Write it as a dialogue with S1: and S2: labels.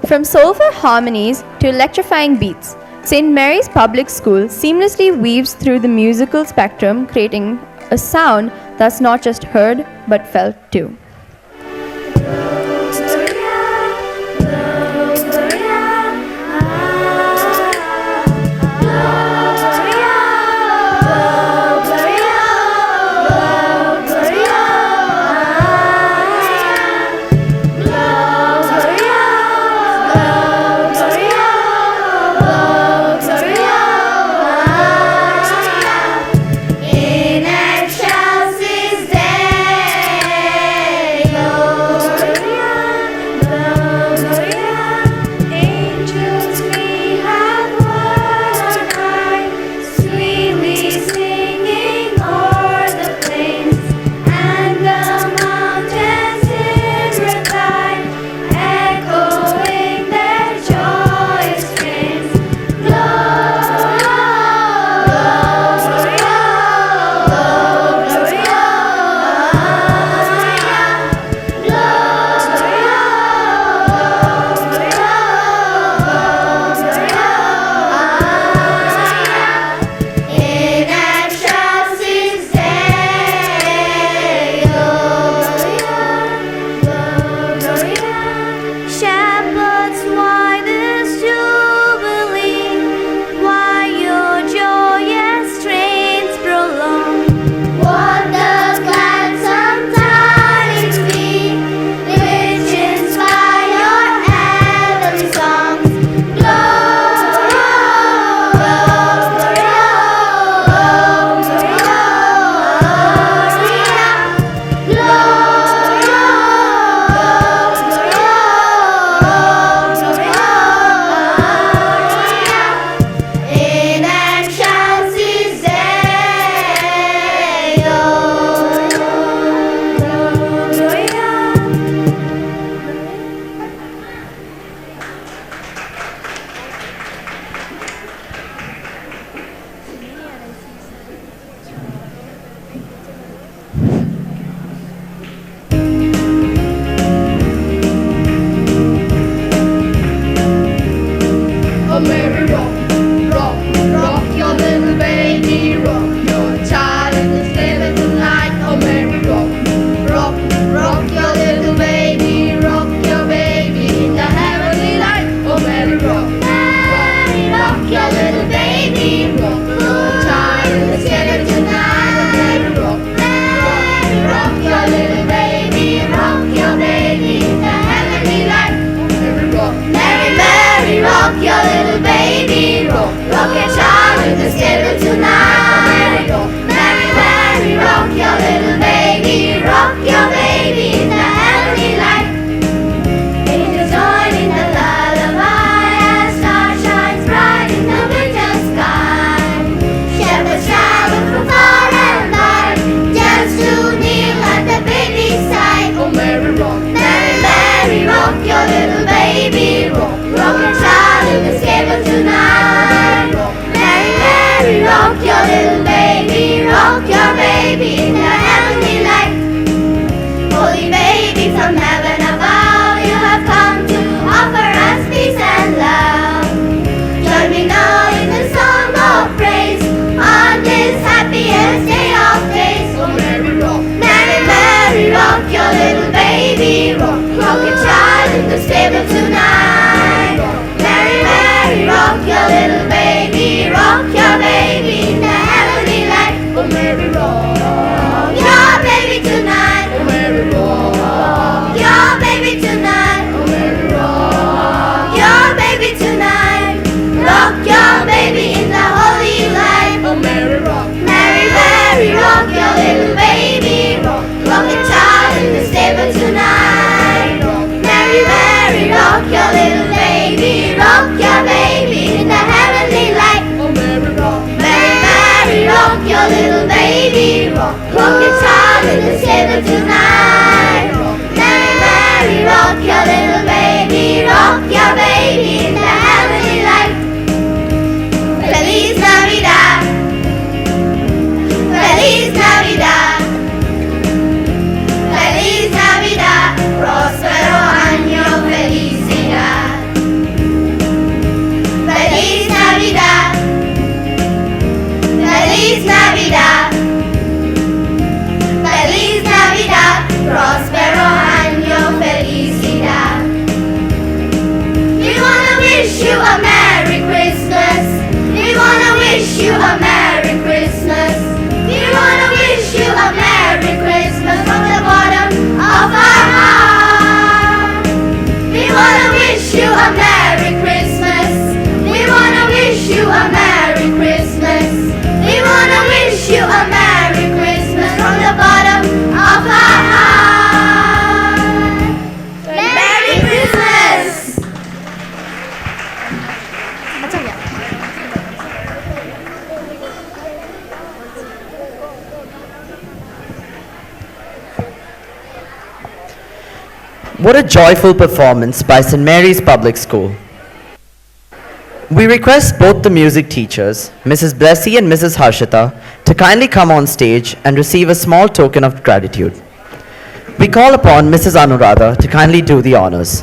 S1: From soulful harmonies to electrifying beats, St. Mary's Public School seamlessly weaves through the musical spectrum, creating a sound that's not just heard but felt too.
S2: Rock your little you a Merry Christmas. We wanna wish you a Merry Christmas from the bottom of our heart. We wanna wish you a Merry Christmas. We wanna wish you a Merry Christmas. We wanna wish you a Merry Christmas from the bottom of our heart. Merry Christmas!
S3: What a joyful performance by St. Mary's Public School. We request both the music teachers, Mrs. Blessy and Mrs. Harshita, to kindly come on stage and receive a small token of gratitude. We call upon Mrs. Anuradha to kindly do the honors.